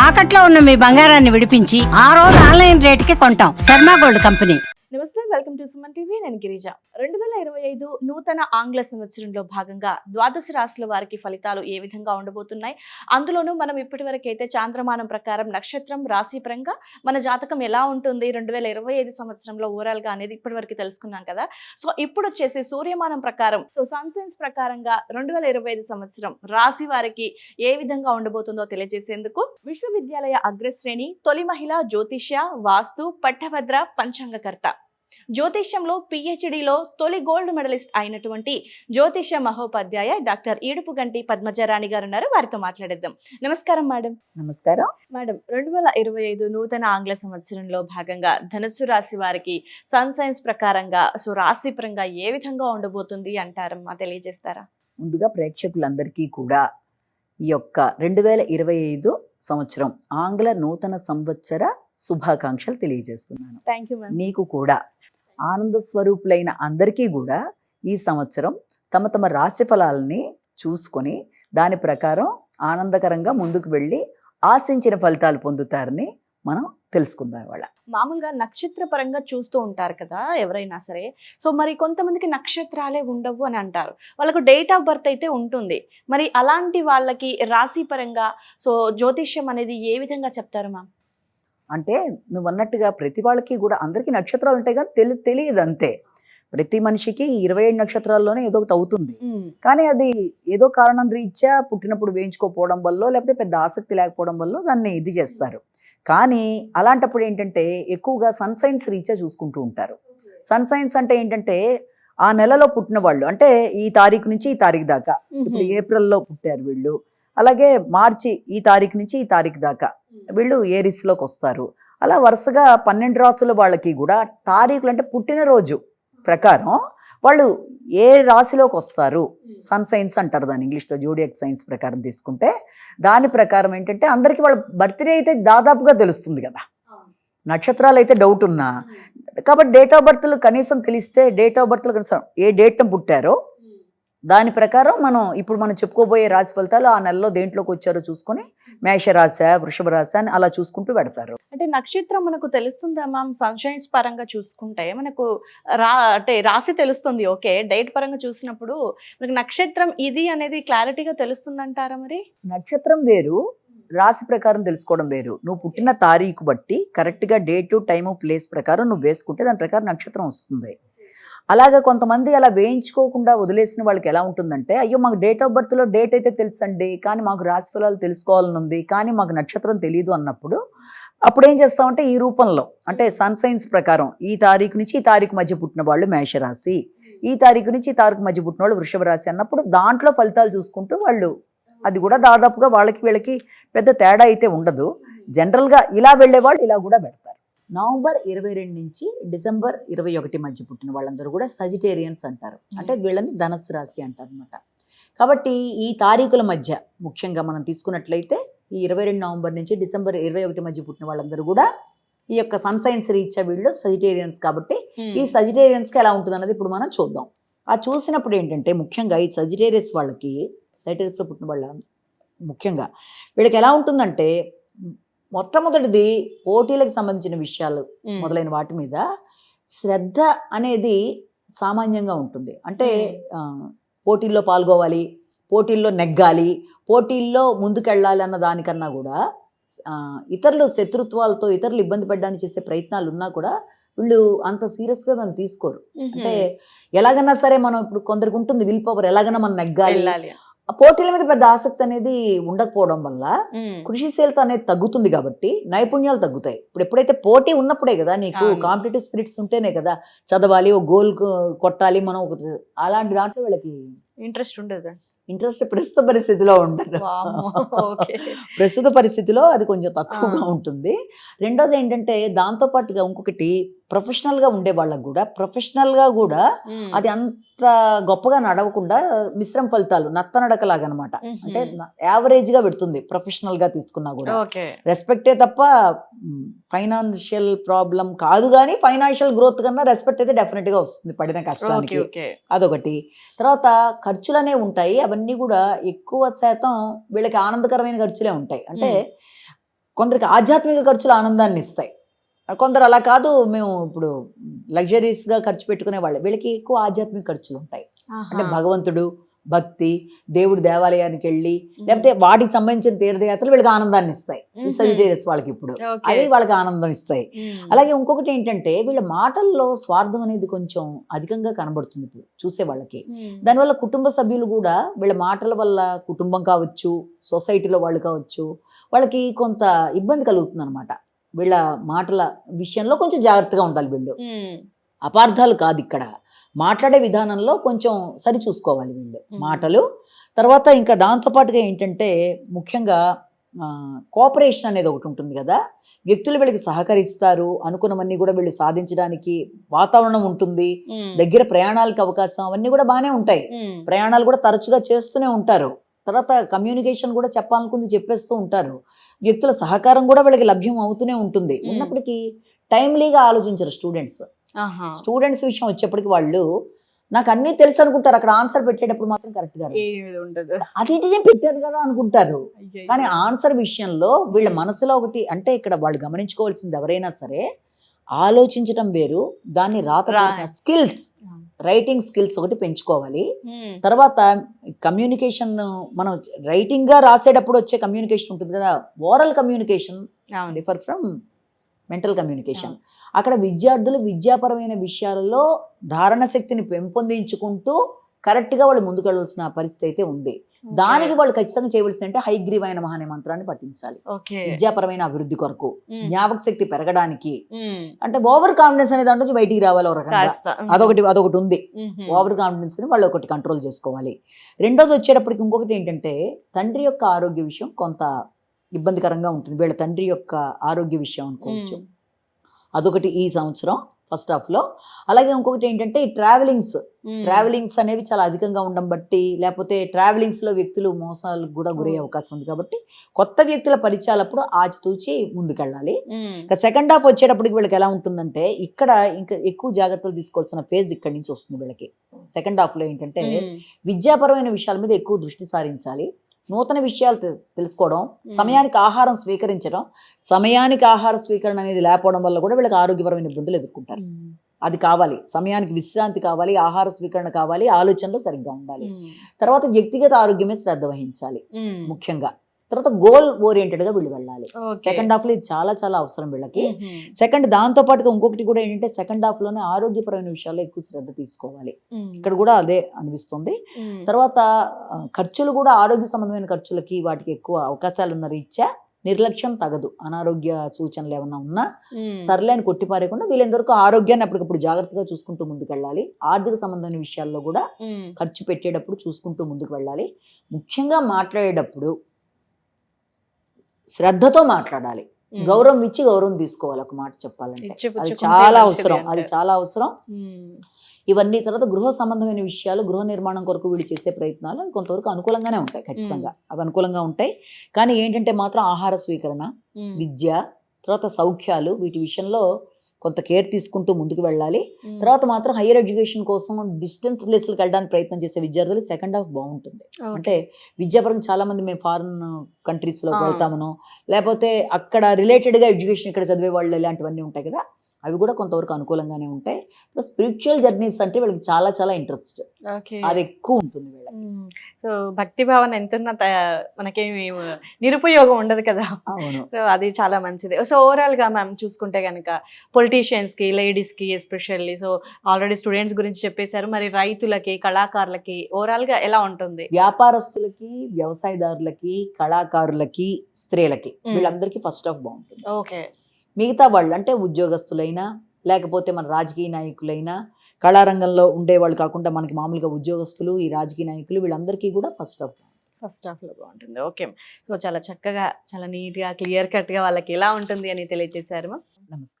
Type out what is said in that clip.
తాకట్లో ఉన్న మీ బంగారాన్ని విడిపించి ఆ రోజు ఆన్లైన్ రేటుకి కొంటాం. Sharma gold company. నమస్తే, వెల్కమ్ టు సుమన్ టీవీ. నేను గిరిజ. 2025 నూతన ఆంగ్ల సంవత్సరంలో భాగంగా ద్వాదశ రాశుల వారికి ఫలితాలు ఏ విధంగా ఉండబోతున్నాయి, అందులోనూ మనం ఇప్పటివరకు అయితే చాంద్రమానం ప్రకారం నక్షత్రం రాశి పరంగా మన జాతకం ఎలా ఉంటుంది 2025 సంవత్సరంలో ఓవరాల్ గా అనేది ఇప్పటివరకు తెలుసుకున్నాం కదా. సో ఇప్పుడు వచ్చేసి సూర్యమానం ప్రకారం, సన్ సైన్స్ ప్రకారంగా 2025 సంవత్సరం రాశి వారికి ఏ విధంగా ఉండబోతుందో తెలియజేసేందుకు విశ్వవిద్యాలయ అగ్రశ్రేణి తొలి మహిళ జ్యోతిష్య, వాస్తు, పట్టభద్ర, పంచాంగకర్త, జ్యోతిష్యంలో పిహెచ్డిలో తొలి గోల్డ్ మెడలిస్ట్ అయినటువంటి జ్యోతిష్య మహోపాధ్యాయ డాక్టర్ ఈడుపుగంటి పద్మజారాణి గారు ఉన్నారు. వారితో మాట్లాడేద్దాం. నమస్కారం మేడం. నమస్కారం మేడం, 2025 నూతన ఆంగ్ల సంవత్సరంలో భాగంగా ధనుస్సు రాశి వారికి సన్ సైన్స్ ప్రకారంగా రాశి పరంగా ఏ విధంగా ఉండబోతుంది అంటారమ్మా, తెలియజేస్తారా? ముందుగా ప్రేక్షకులందరికీ కూడా ఈ యొక్క 2025 సంవత్సరం ఆంగ్ల నూతన సంవత్సర శుభాకాంక్షలు తెలియజేస్తున్నాను. Thank you ma'am. మీకు కూడా ఆనంద స్వరూపులైన అందరికీ కూడా ఈ సంవత్సరం తమ తమ రాశి ఫలాలని చూసుకొని దాని ప్రకారం ఆనందకరంగా ముందుకు వెళ్ళి ఆశించిన ఫలితాలు పొందుతారని మనం తెలుసుకుందాం ఇవాళ. మామూలుగా నక్షత్ర పరంగా చూస్తూ ఉంటారు కదా ఎవరైనా సరే. సో మరి కొంతమందికి నక్షత్రాలే ఉండవు అని అంటారు, వాళ్ళకు డేట్ ఆఫ్ బర్త్ అయితే ఉంటుంది. మరి అలాంటి వాళ్ళకి రాశి పరంగా జ్యోతిష్యం అనేది ఏ విధంగా చెప్తారు మ్యామ్? అంటే నువ్వు అన్నట్టుగా ప్రతి వాళ్ళకి కూడా అందరికీ నక్షత్రాలు ఉంటాయి కానీ తెలియదు అంతే. ప్రతి మనిషికి 27 నక్షత్రాల్లోనే ఏదో ఒకటి అవుతుంది, కానీ అది ఏదో కారణం రీత్యా పుట్టినప్పుడు వేయించుకోకపోవడం వల్ల లేకపోతే పెద్ద ఆసక్తి లేకపోవడం వల్ల దాన్ని ఇది చేస్తారు. కానీ అలాంటప్పుడు ఏంటంటే ఎక్కువగా సన్ సైన్స్ రీత్యా చూసుకుంటూ ఉంటారు. సన్ సైన్స్ అంటే ఏంటంటే ఆ నెలలో పుట్టిన వాళ్ళు, అంటే ఈ తారీఖు నుంచి ఈ తారీఖు దాకా, ఇప్పుడు ఏప్రిల్లో పుట్టారు వీళ్ళు, అలాగే మార్చి ఈ తారీఖు నుంచి ఈ తారీఖు దాకా వీళ్ళు ఏరిస్లోకి వస్తారు. అలా వరుసగా 12 రాసుల వాళ్ళకి కూడా తారీఖులు అంటే పుట్టినరోజు ప్రకారం వాళ్ళు ఏ రాశిలోకి వస్తారు సన్ సైన్స్ అంటారు దాన్ని, ఇంగ్లీష్లో జోడియాక్ సైన్స్ ప్రకారం తీసుకుంటే దాని ప్రకారం ఏంటంటే అందరికీ వాళ్ళ బర్త్డే అయితే దాదాపుగా తెలుస్తుంది కదా. నక్షత్రాలు అయితే డౌట్ ఉన్నా కాబట్టి డేట్ ఆఫ్ బర్త్లు కనీసం తెలిస్తే, డేట్ ఆఫ్ బర్త్లు కనీసం ఏ డేట్న పుట్టారో దాని ప్రకారం మనం చెప్పుకోబోయే రాశి ఫలితాలు ఆ నెలలో దేంట్లోకి వచ్చారో చూసుకొని మేషరాశి, వృషభ రాశి అని అలా చూసుకుంటూ పెడతారు. అంటే నక్షత్రం మనకు తెలుస్తుందా మ్యామ్? సన్షైన్స్ పరంగా చూసుకుంటే మనకు అంటే రాశి తెలుస్తుంది, ఓకే. డేట్ పరంగా చూసినప్పుడు మనకు నక్షత్రం ఇది అనేది క్లారిటీగా తెలుస్తుంది అంటారా? మరి నక్షత్రం వేరు, రాశి ప్రకారం తెలుసుకోవడం వేరు. నువ్వు పుట్టిన తారీఖు బట్టి కరెక్ట్గా డేటు, టైము, ప్లేస్ ప్రకారం నువ్వు వేసుకుంటే దాని ప్రకారం నక్షత్రం వస్తుంది. అలాగే కొంతమంది అలా వేయించుకోకుండా వదిలేసిన వాళ్ళకి ఎలా ఉంటుందంటే, అయ్యో మాకు డేట్ ఆఫ్ బర్త్లో డేట్ అయితే తెలుసండి కానీ మాకు రాశి ఫలాలు తెలుసుకోవాలని ఉంది కానీ మాకు నక్షత్రం తెలియదు అన్నప్పుడు అప్పుడు ఏం చేస్తామంటే ఈ రూపంలో, అంటే సన్ సైన్స్ ప్రకారం ఈ తారీఖు నుంచి ఈ తారీఖు మధ్య పుట్టిన వాళ్ళు మేషరాశి, ఈ తారీఖు నుంచి ఈ తారీఖు మధ్య పుట్టిన వాళ్ళు వృషభ రాశి అన్నప్పుడు దాంట్లో ఫలితాలు చూసుకుంటూ వాళ్ళు, అది కూడా దాదాపుగా వాళ్ళకి వీళ్ళకి పెద్ద తేడా అయితే ఉండదు. జనరల్గా ఇలా వెళ్ళే వాళ్ళు ఇలా కూడా పెడతారు. నవంబర్ 22 నుంచి డిసెంబర్ 21 మధ్య పుట్టిన వాళ్ళందరూ కూడా సజిటేరియన్స్ అంటారు, అంటే వీళ్ళని ధనస్సు రాశి అంటారు అనమాట. కాబట్టి ఈ తారీఖుల మధ్య ముఖ్యంగా మనం తీసుకున్నట్లయితే ఈ 22 నవంబర్ నుంచి డిసెంబర్ 21 మధ్య పుట్టిన వాళ్ళందరూ కూడా ఈ యొక్క సన్ సైన్స్ రీత్యా వీళ్ళు సజిటేరియన్స్. కాబట్టి ఈ సజిటేరియన్స్కి ఎలా ఉంటుంది అన్నది ఇప్పుడు మనం చూద్దాం. ఆ చూసినప్పుడు ఏంటంటే ముఖ్యంగా ఈ సజిటేరియస్ వాళ్ళకి, సజిటేరియస్లో పుట్టిన వాళ్ళ ముఖ్యంగా వీళ్ళకి ఎలా ఉంటుందంటే మొట్టమొదటిది పోటీలకు సంబంధించిన విషయాలు మొదలైన వాటి మీద శ్రద్ధ అనేది సామాన్యంగా ఉంటుంది. అంటే పోటీల్లో పాల్గొవాలి, పోటీల్లో నెగ్గాలి, పోటీల్లో ముందుకెళ్ళాలి అన్న దానికన్నా కూడా ఇతరులు శత్రుత్వాలతో ఇతరులు ఇబ్బంది పడడానికి చేసే ప్రయత్నాలు ఉన్నా కూడా వీళ్ళు అంత సీరియస్గా దాన్ని తీసుకోరు. అంటే ఎలాగన్నా సరే మనం ఇప్పుడు కొందరికి ఉంటుంది విల్ పవర్, ఎలాగైనా మనం నెగ్గాలి. ఆ పోటీల మీద పెద్ద ఆసక్తి అనేది ఉండకపోవడం వల్ల కృషిశీలత అనేది తగ్గుతుంది, కాబట్టి నైపుణ్యాలు తగ్గుతాయి. ఇప్పుడు ఎప్పుడైతే పోటీ ఉన్నప్పుడే కదా నీకు కాంపిటేటివ్ స్పిరిట్స్ ఉంటేనే కదా చదవాలి, ఒక గోల్ కొట్టాలి మనం, అలాంటి దాంట్లో వీళ్ళకి ఇంట్రెస్ట్ ఉండదు. ఇంట్రెస్ట్ ప్రస్తుత పరిస్థితిలో ఉండదు. ప్రస్తుత పరిస్థితిలో అది కొంచెం తక్కువగా ఉంటుంది. రెండోది ఏంటంటే దాంతోపాటుగా ఇంకొకటి ప్రొఫెషనల్గా ఉండే వాళ్ళకు కూడా అది అంత గొప్పగా నడవకుండా మిశ్రమ ఫలితాలు, నత్తనడకలాగా అనమాట. అంటే యావరేజ్గా పెడుతుంది ప్రొఫెషనల్గా తీసుకున్నా కూడా. రెస్పెక్టే తప్ప ఫైనాన్షియల్ ప్రాబ్లం కాదు, కానీ ఫైనాన్షియల్ గ్రోత్ కన్నా రెస్పెక్ట్ అయితే డెఫినెట్గా వస్తుంది పడిన కష్టానికి. అదొకటి. తర్వాత ఖర్చులు అనేవి ఉంటాయి, అవన్నీ కూడా ఎక్కువ శాతం వీళ్ళకి ఆనందకరమైన ఖర్చులే ఉంటాయి. అంటే కొందరికి ఆధ్యాత్మిక ఖర్చులు ఆనందాన్ని ఇస్తాయి, కొందరు అలా కాదు, మేము ఇప్పుడు లగ్జరీస్గా ఖర్చు పెట్టుకునే వాళ్ళు, వీళ్ళకి ఎక్కువ ఆధ్యాత్మిక ఖర్చులు ఉంటాయి. అంటే భగవంతుడు, భక్తి, దేవుడు దేవాలయానికి వెళ్ళి లేకపోతే వాటికి సంబంధించిన తీర్థయాత్రలు వీళ్ళకి ఆనందాన్ని ఇస్తాయి. సజిటేరియస్ వాళ్ళకి ఇప్పుడు అవి వాళ్ళకి ఆనందం ఇస్తాయి. అలాగే ఇంకొకటి ఏంటంటే వీళ్ళ మాటల్లో స్వార్థం అనేది కొంచెం అధికంగా కనబడుతుంది ఇప్పుడు చూసే వాళ్ళకి. దానివల్ల కుటుంబ సభ్యులు కూడా వీళ్ళ మాటల వల్ల, కుటుంబం కావచ్చు, సొసైటీలో వాళ్ళు కావచ్చు, వాళ్ళకి కొంత ఇబ్బంది కలుగుతుంది అనమాట. వీళ్ళ మాటల విషయంలో కొంచెం జాగ్రత్తగా ఉండాలి వీళ్ళు. అపార్థాలు కాదు, ఇక్కడ మాట్లాడే విధానంలో కొంచెం సరి చూసుకోవాలి వీళ్ళు మాటలు. తర్వాత ఇంకా దాంతోపాటుగా ఏంటంటే ముఖ్యంగా కోఆపరేషన్ అనేది ఒకటి ఉంటుంది కదా, వ్యక్తులు వీళ్ళకి సహకరిస్తారు, అనుకున్నవన్నీ కూడా వీళ్ళు సాధించడానికి వాతావరణం ఉంటుంది, దగ్గర ప్రయాణాలకు అవకాశం, అవన్నీ కూడా బాగానే ఉంటాయి. ప్రయాణాలు కూడా తరచుగా చేస్తూనే ఉంటారు. తర్వాత కమ్యూనికేషన్ కూడా చెప్పాలనుకుంది చెప్పేస్తూ ఉంటారు. వ్యక్తుల సహకారం కూడా వీళ్ళకి లభ్యం అవుతూనే ఉంటుంది. ఉన్నప్పటికీ టైమ్లీగా ఆలోచించరు స్టూడెంట్స్ విషయం వచ్చేప్పటికి వాళ్ళు నాకు అన్నీ తెలుసు అనుకుంటారు, అక్కడ ఆన్సర్ పెట్టేటప్పుడు మాత్రం కరెక్ట్గా అది పెట్టారు కదా అనుకుంటారు. కానీ ఆన్సర్ విషయంలో వీళ్ళ మనసులో ఒకటి అంటే ఇక్కడ వాళ్ళు గమనించుకోవాల్సింది ఎవరైనా సరే, ఆలోచించటం వేరు, దాన్ని స్కిల్స్, రైటింగ్ స్కిల్స్ ఒకటి పెంచుకోవాలి. తర్వాత కమ్యూనికేషన్, మనం రైటింగ్ గా రాసేటప్పుడు వచ్చే కమ్యూనికేషన్ ఉంటుంది కదా, oral communication differ from mental communication. అక్కడ విద్యార్థులు విద్యాపరమైన విషయాలలో ధారణ శక్తిని పెంపొందించుకుంటూ కరెక్ట్గా వాళ్ళు ముందుకెళ్ళాల్సిన పరిస్థితి అయితే ఉంది. దానికి వాళ్ళు ఖచ్చితంగా చేయవలసింది అంటే హైగ్రీవాయ నమః అనే మంత్రాన్ని పఠించాలి విద్యాపరమైన అభివృద్ధి కొరకు, జ్ఞాపక శక్తి పెరగడానికి. అంటే ఓవర్ కాన్ఫిడెన్స్ అనే దాంట్లో నుంచి బయటికి రావాలి ఒక రకంగా, అదొకటి ఉంది. ఓవర్ కాన్ఫిడెన్స్ ని వాళ్ళు ఒకటి కంట్రోల్ చేసుకోవాలి. రెండోది వచ్చేటప్పటికి ఇంకొకటి ఏంటంటే తండ్రి యొక్క ఆరోగ్య విషయం కొంత ఇబ్బందికరంగా ఉంటుంది, వీళ్ళ తండ్రి యొక్క ఆరోగ్య విషయం అనుకోవచ్చు. అదొకటి ఈ సంవత్సరం ఫస్ట్ హాఫ్ లో. అలాగే ఇంకొకటి ఏంటంటే ఈ ట్రావెలింగ్స్ అనేవి చాలా అధికంగా ఉండడం బట్టి, లేకపోతే ట్రావెలింగ్స్ లో వ్యక్తులు మోసాలకు కూడా గురయ్యే అవకాశం ఉంది. కాబట్టి కొత్త వ్యక్తుల పరిచయాలప్పుడు ఆచితూచి ముందుకెళ్ళాలి. ఇంకా సెకండ్ హాఫ్ వచ్చేటప్పటికి వీళ్ళకి ఎలా ఉంటుందంటే, ఇక్కడ ఇంకా ఎక్కువ జాగ్రత్తలు తీసుకోవాల్సిన ఫేజ్ ఇక్కడి నుంచి వస్తుంది వీళ్ళకి. సెకండ్ హాఫ్ లో ఏంటంటే విద్యాపరమైన విషయాల మీద ఎక్కువ దృష్టి సారించాలి, నూతన విషయాలు తెలుసుకోవడం, సమయానికి ఆహారం స్వీకరించడం. సమయానికి ఆహార స్వీకరణ అనేది లేకపోవడం వల్ల కూడా వీళ్ళకి ఆరోగ్యపరమైన ఇబ్బందులు ఎదుర్కొంటారు. అది కావాలి, సమయానికి విశ్రాంతి కావాలి, ఆహార స్వీకరణ కావాలి, ఆలోచనలు సరిగ్గా ఉండాలి. తర్వాత వ్యక్తిగత ఆరోగ్యమే శ్రద్ధ వహించాలి ముఖ్యంగా. తర్వాత గోల్ ఓరియంటెడ్ గా వీళ్ళు వెళ్ళాలి. సెకండ్ హాఫ్ లో ఇది చాలా చాలా అవసరం వీళ్ళకి. దాంతో పాటుగా ఇంకొకటి కూడా ఏంటంటే సెకండ్ హాఫ్ లోనే ఆరోగ్యపరమైన విషయాల్లో ఎక్కువ శ్రద్ధ తీసుకోవాలి. ఇక్కడ కూడా అదే అనిపిస్తుంది. తర్వాత ఖర్చులు కూడా ఆరోగ్య సంబంధమైన ఖర్చులకి వాటికి ఎక్కువ అవకాశాలు ఉన్న రీత్యా నిర్లక్ష్యం తగదు. అనారోగ్య సూచనలు ఏమన్నా ఉన్నా సర్లే అని కొట్టిపారేయకుండా వీళ్ళెంతవరకు ఆరోగ్యాన్ని అప్పటికప్పుడు జాగ్రత్తగా చూసుకుంటూ ముందుకు వెళ్ళాలి. ఆర్థిక సంబంధమైన విషయాల్లో కూడా ఖర్చు పెట్టేటప్పుడు చూసుకుంటూ ముందుకు వెళ్ళాలి. ముఖ్యంగా మాట్లాడేటప్పుడు శ్రద్ధతో మాట్లాడాలి, గౌరవం ఇచ్చి గౌరవం తీసుకోవాలి. ఒక మాట చెప్పాలంటే అది చాలా అవసరం. ఇవన్నీ తర్వాత గృహ సంబంధమైన విషయాలు, గృహ నిర్మాణం కొరకు వీళ్ళు చేసే ప్రయత్నాలు కొంతవరకు అనుకూలంగానే ఉంటాయి, ఖచ్చితంగా అవి అనుకూలంగా ఉంటాయి. కానీ ఏంటంటే మాత్రం ఆహార స్వీకరణ, విద్య, తర్వాత సౌఖ్యాలు, వీటి విషయంలో కొంత కేర్ తీసుకుంటూ ముందుకు వెళ్ళాలి. తర్వాత మాత్రం హైయర్ ఎడ్యుకేషన్ కోసం డిస్టెన్స్ ప్లేస్లకు వెళ్ళడానికి ప్రయత్నం చేసే విద్యార్థులు సెకండ్ హాఫ్ బాగుంటుంది. అంటే విద్యాపరంగా చాలా మంది మేము ఫారిన్ కంట్రీస్ లో వెళ్తామనో, లేకపోతే అక్కడ రిలేటెడ్ గా ఎడ్యుకేషన్ ఇక్కడ చదివే వాళ్ళు ఇలాంటివన్నీ ఉంటాయి కదా, అవి కూడా కొంతవరకు అనుకూలంగానే ఉంటాయి. ప్లస్ స్పిరిచువల్ జర్నీస్ అంటే వీళ్ళకి చాలా చాలా ఇంట్రెస్ట్, అది ఎక్కువ ఉంటుంది వీళ్ళకి. సో భక్తి భావన ఎంతున్నా మనకేమి నిరుపయోగం ఉండదు కదా. సో అది చాలా మంచిది. సో ఓవరాల్ గా మ్యామ్ చూసుకుంటే కనుక పొలిటీషియన్స్ కి, లేడీస్ కి ఎస్పెషల్లీ, సో ఆల్రెడీ స్టూడెంట్స్ గురించి చెప్పేశారు, మరి రైతులకి, కళాకారులకి ఓవరాల్ గా ఎలా ఉంటుంది? వ్యాపారస్తులకి, వ్యవసాయదారులకి, కళాకారులకి, స్త్రీలకి, వీళ్ళందరికీ ఫస్ట్ హాఫ్ బాగుంటుంది. ఓకే. మిగతా వాళ్ళు అంటే ఉద్యోగస్తులైనా, లేకపోతే మన రాజకీయ నాయకులైనా, కళారంగంలో ఉండేవాళ్ళు కాకుండా మనకి మామూలుగా ఉద్యోగస్తులు, ఈ రాజకీయ నాయకులు, వీళ్ళందరికీ కూడా ఫస్ట్ హాఫ్లో బాగుంటుంది. ఓకే. సో చాలా చక్కగా, చాలా నీట్గా, క్లియర్ కట్గా వాళ్ళకి ఎలా ఉంటుంది అని తెలియజేశారు. నమస్తే.